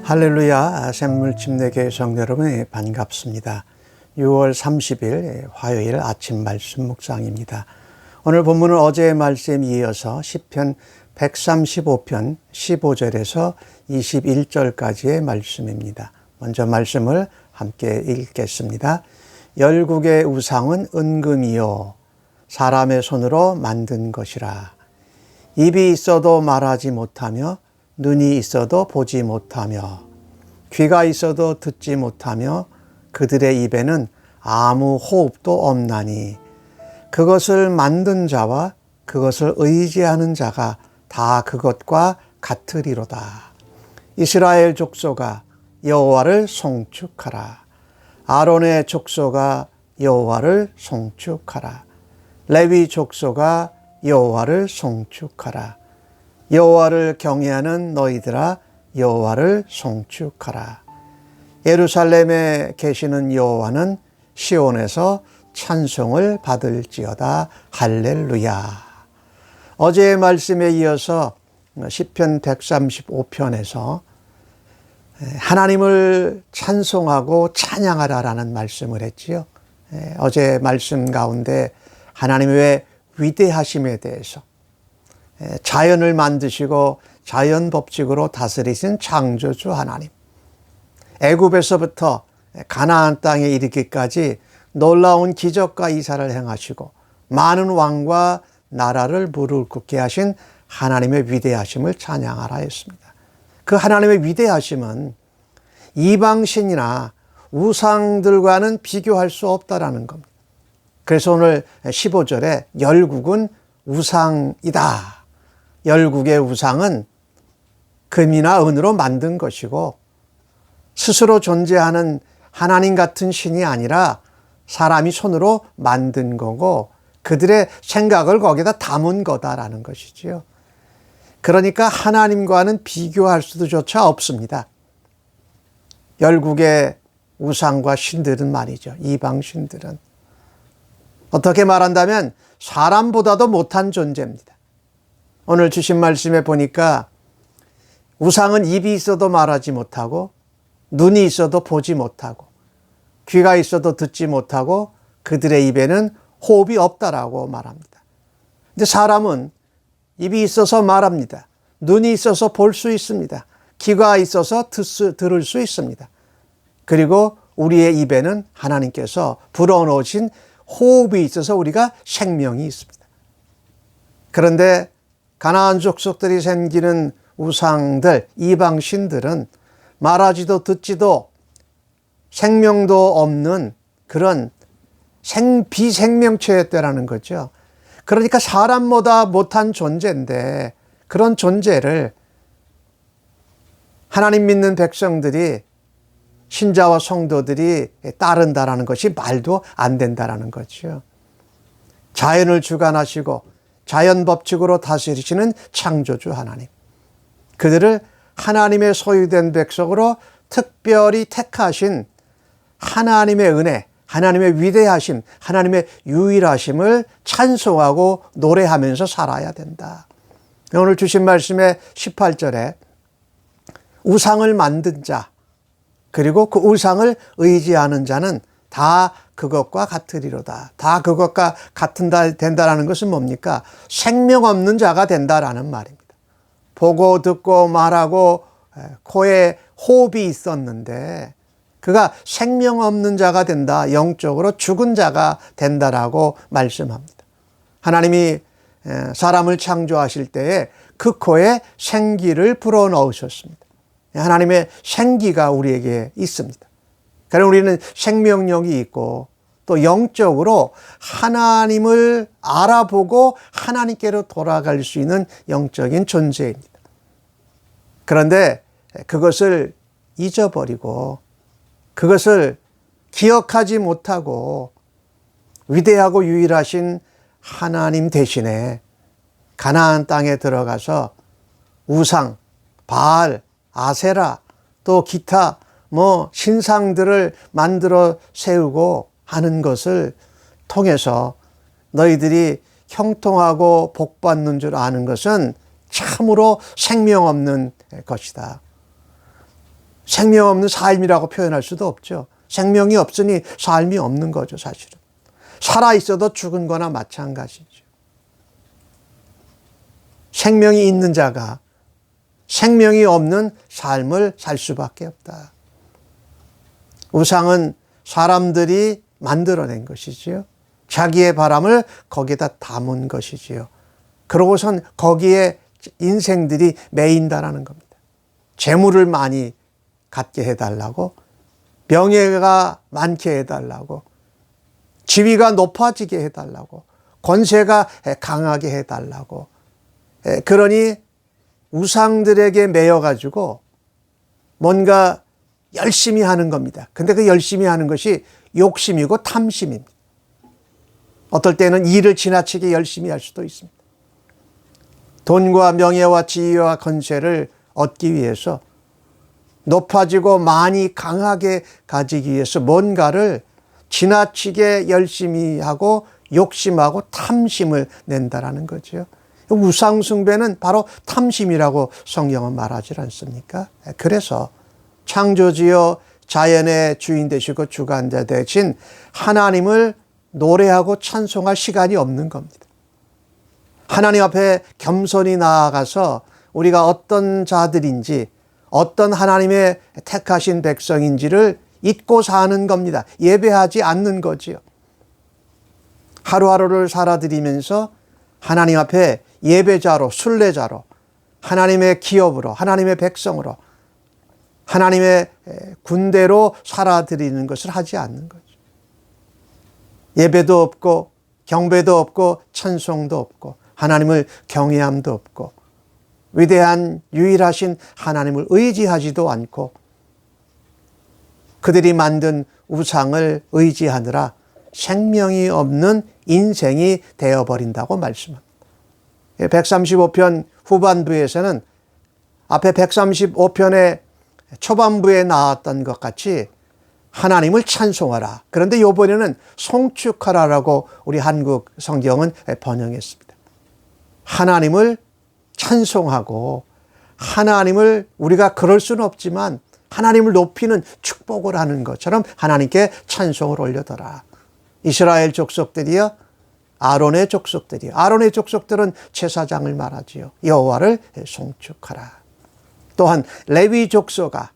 할렐루야, 샘물침례교회 성도 여러분 반갑습니다. 6월 30일 화요일 아침 말씀 묵상입니다. 오늘 본문은 어제의 말씀에 이어서 시편 135편 15절에서 21절까지의 말씀입니다. 먼저 말씀을 함께 읽겠습니다. 열국의 우상은 은금이요 사람의 손으로 만든 것이라. 입이 있어도 말하지 못하며 눈이 있어도 보지 못하며 귀가 있어도 듣지 못하며 그들의 입에는 아무 호흡도 없나니 그것을 만든 자와 그것을 의지하는 자가 다 그것과 같으리로다. 이스라엘 족속아 여호와를 송축하라. 아론의 족속아 여호와를 송축하라. 레위 족속아 여호와를 송축하라. 여호와를 경외하는 너희들아 여호와를 송축하라. 예루살렘에 계시는 여호와는 시온에서 찬송을 받을지어다. 할렐루야. 어제의 말씀에 이어서 시편 135편에서 하나님을 찬송하고 찬양하라라는 말씀을 했지요. 어제 말씀 가운데 하나님의 위대하심에 대해서 자연을 만드시고 자연 법칙으로 다스리신 창조주 하나님, 애굽에서부터 가나안 땅에 이르기까지 놀라운 기적과 이사를 행하시고 많은 왕과 나라를 무릎 꿇게 하신 하나님의 위대하심을 찬양하라 했습니다. 그 하나님의 위대하심은 이방신이나 우상들과는 비교할 수 없다라는 겁니다. 그래서 오늘 15절에 열국은 우상이다. 열국의 우상은 금이나 은으로 만든 것이고 스스로 존재하는 하나님 같은 신이 아니라 사람이 손으로 만든 거고 그들의 생각을 거기다 담은 거다라는 것이지요. 그러니까 하나님과는 비교할 수조차 없습니다. 열국의 우상과 신들은 말이죠. 이방 신들은 어떻게 말한다면 사람보다도 못한 존재입니다. 오늘 주신 말씀에 보니까 우상은 입이 있어도 말하지 못하고 눈이 있어도 보지 못하고 귀가 있어도 듣지 못하고 그들의 입에는 호흡이 없다라고 말합니다. 근데 사람은 입이 있어서 말합니다. 눈이 있어서 볼 수 있습니다. 귀가 있어서 들을 수 있습니다. 그리고 우리의 입에는 하나님께서 불어넣으신 호흡이 있어서 우리가 생명이 있습니다. 그런데 가나안 족속들이 섬기는 우상들, 이방신들은 말하지도 듣지도 생명도 없는 그런 비생명체였다라는 거죠. 그러니까 사람보다 못한 존재인데 그런 존재를 하나님 믿는 백성들이 신자와 성도들이 따른다라는 것이 말도 안 된다라는 거죠. 자연을 주관하시고 자연 법칙으로 다스리시는 창조주 하나님. 그들을 하나님의 소유된 백성으로 특별히 택하신 하나님의 은혜, 하나님의 위대하심, 하나님의 유일하심을 찬송하고 노래하면서 살아야 된다. 오늘 주신 말씀의 18절에 우상을 만든 자, 그리고 그 우상을 의지하는 자는 다 그것과 같으리로다. 다 그것과 된다라는 것은 뭡니까? 생명 없는 자가 된다라는 말입니다. 보고 듣고 말하고 코에 호흡이 있었는데 그가 생명 없는 자가 된다. 영적으로 죽은 자가 된다라고 말씀합니다. 하나님이 사람을 창조하실 때에 그 코에 생기를 불어넣으셨습니다. 하나님의 생기가 우리에게 있습니다. 그래서 우리는 생명력이 있고 또 영적으로 하나님을 알아보고 하나님께로 돌아갈 수 있는 영적인 존재입니다. 그런데 그것을 잊어버리고 그것을 기억하지 못하고 위대하고 유일하신 하나님 대신에 가나안 땅에 들어가서 우상, 바알, 아세라 또 기타 신상들을 만들어 세우고 하는 것을 통해서 너희들이 형통하고 복받는 줄 아는 것은 참으로 생명 없는 것이다. 생명 없는 삶이라고 표현할 수도 없죠. 생명이 없으니 삶이 없는 거죠, 사실은. 살아있어도 죽은 거나 마찬가지죠. 생명이 있는 자가 생명이 없는 삶을 살 수밖에 없다. 우상은 사람들이 만들어낸 것이지요. 자기의 바람을 거기에다 담은 것이지요. 그러고선 거기에 인생들이 매인다라는 겁니다. 재물을 많이 갖게 해달라고, 명예가 많게 해달라고, 지위가 높아지게 해달라고, 권세가 강하게 해달라고. 그러니 우상들에게 매여가지고 뭔가 열심히 하는 겁니다. 근데 그 열심히 하는 것이 욕심이고 탐심입니다. 어떨 때는 일을 지나치게 열심히 할 수도 있습니다. 돈과 명예와 지위와 권세를 얻기 위해서, 높아지고 많이 강하게 가지기 위해서 뭔가를 지나치게 열심히 하고 욕심하고 탐심을 낸다라는 거죠. 우상 숭배는 바로 탐심이라고 성경은 말하지 않습니까? 그래서 창조주여 자연의 주인 되시고 주관자 되신 하나님을 노래하고 찬송할 시간이 없는 겁니다. 하나님 앞에 겸손히 나아가서 우리가 어떤 자들인지, 어떤 하나님의 택하신 백성인지를 잊고 사는 겁니다. 예배하지 않는 거지요. 하루하루를 살아들이면서 하나님 앞에 예배자로, 순례자로, 하나님의 기업으로, 하나님의 백성으로, 하나님의 군대로 살아들이는 것을 하지 않는 거죠. 예배도 없고 경배도 없고 찬송도 없고 하나님을 경외함도 없고 위대한 유일하신 하나님을 의지하지도 않고 그들이 만든 우상을 의지하느라 생명이 없는 인생이 되어버린다고 말씀합니다. 135편 후반부에서는 앞에 135편의 초반부에 나왔던 것 같이 하나님을 찬송하라. 그런데 이번에는 송축하라라고 우리 한국 성경은 번역했습니다. 하나님을 찬송하고, 하나님을 우리가 그럴 수는 없지만 하나님을 높이는 축복을 하는 것처럼 하나님께 찬송을 올려더라. 이스라엘 족속들이요, 아론의 족속들은 제사장을 말하지요. 여호와를 송축하라. 또한 레위 족속아,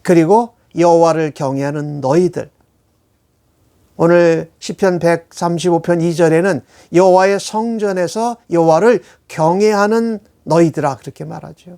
그리고 여호와를 경외하는 너희들. 오늘 시편 135편 2절에는 여호와의 성전에서 여호와를 경외하는 너희들아, 그렇게 말하죠.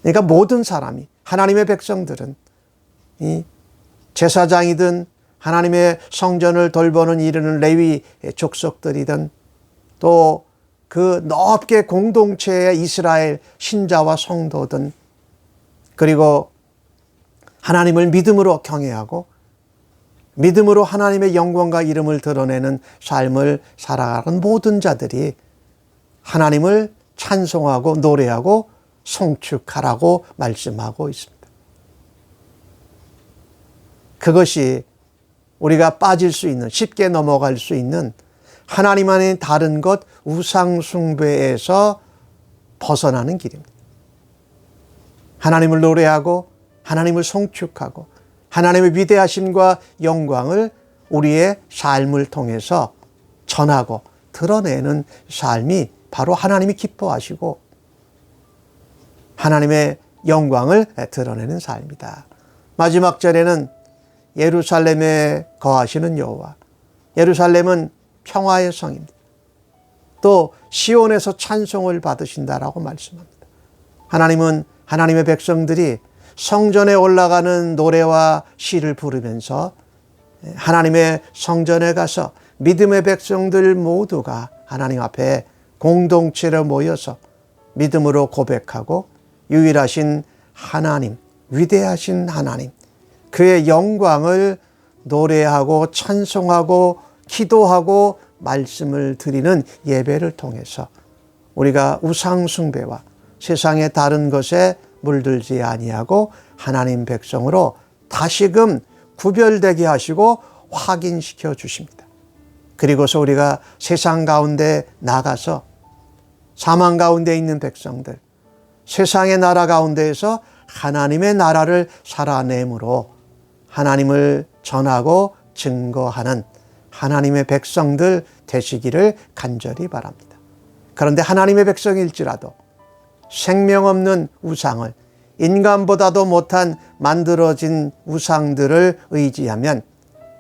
그러니까 모든 사람이, 하나님의 백성들은, 이 제사장이든 하나님의 성전을 돌보는 이르는 레위 족속들이든 또 그 넓게 공동체의 이스라엘 신자와 성도든, 그리고 하나님을 믿음으로 경외하고 믿음으로 하나님의 영광과 이름을 드러내는 삶을 살아가는 모든 자들이 하나님을 찬송하고 노래하고 송축하라고 말씀하고 있습니다. 그것이 우리가 빠질 수 있는, 쉽게 넘어갈 수 있는 하나님 안에 다른 것 우상 숭배에서 벗어나는 길입니다. 하나님을 노래하고 하나님을 송축하고 하나님의 위대하심과 영광을 우리의 삶을 통해서 전하고 드러내는 삶이 바로 하나님이 기뻐하시고 하나님의 영광을 드러내는 삶이다. 마지막 절에는 예루살렘에 거하시는 여호와, 예루살렘은 평화의 성입니다. 또 시온에서 찬송을 받으신다라고 말씀합니다. 하나님은 하나님의 백성들이 성전에 올라가는 노래와 시를 부르면서 하나님의 성전에 가서 믿음의 백성들 모두가 하나님 앞에 공동체로 모여서 믿음으로 고백하고 유일하신 하나님, 위대하신 하나님, 그의 영광을 노래하고 찬송하고 기도하고 말씀을 드리는 예배를 통해서 우리가 우상 숭배와 세상의 다른 것에 물들지 아니하고 하나님 백성으로 다시금 구별되게 하시고 확인시켜 주십니다. 그리고서 우리가 세상 가운데 나가서 사망 가운데 있는 백성들, 세상의 나라 가운데에서 하나님의 나라를 살아내므로 하나님을 전하고 증거하는 하나님의 백성들 되시기를 간절히 바랍니다. 그런데 하나님의 백성일지라도 생명 없는 우상을, 인간보다도 못한 만들어진 우상들을 의지하면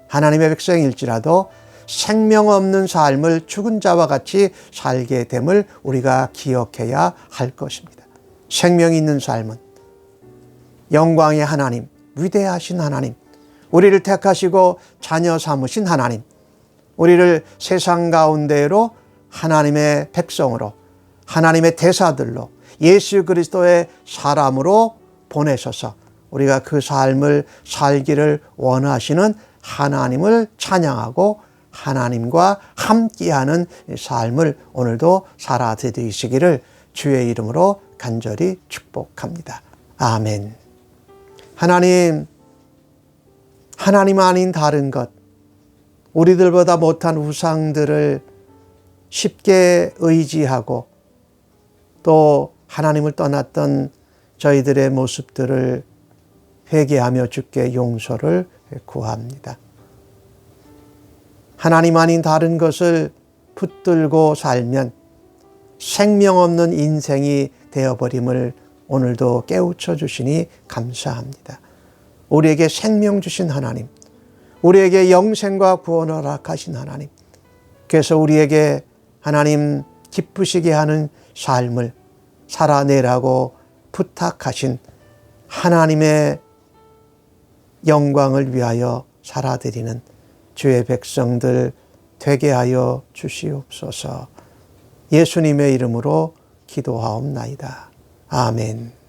하나님의 백성일지라도 생명 없는 삶을 죽은 자와 같이 살게 됨을 우리가 기억해야 할 것입니다. 생명 있는 삶은 영광의 하나님, 위대하신 하나님, 우리를 택하시고 자녀 삼으신 하나님, 우리를 세상 가운데로 하나님의 백성으로, 하나님의 대사들로, 예수 그리스도의 사람으로 보내셔서 우리가 그 삶을 살기를 원하시는 하나님을 찬양하고 하나님과 함께하는 삶을 오늘도 살아드리시기를 주의 이름으로 간절히 축복합니다. 아멘. 하나님 아닌 다른 것, 우리들보다 못한 우상들을 쉽게 의지하고 또 하나님을 떠났던 저희들의 모습들을 회개하며 주께 용서를 구합니다. 하나님 아닌 다른 것을 붙들고 살면 생명 없는 인생이 되어버림을 오늘도 깨우쳐 주시니 감사합니다. 우리에게 생명 주신 하나님, 우리에게 영생과 구원을 허락하신 하나님, 그래서 우리에게 하나님 기쁘시게 하는 삶을 살아내라고 부탁하신 하나님의 영광을 위하여 살아드리는 주의 백성들 되게 하여 주시옵소서. 예수님의 이름으로 기도하옵나이다. 아멘.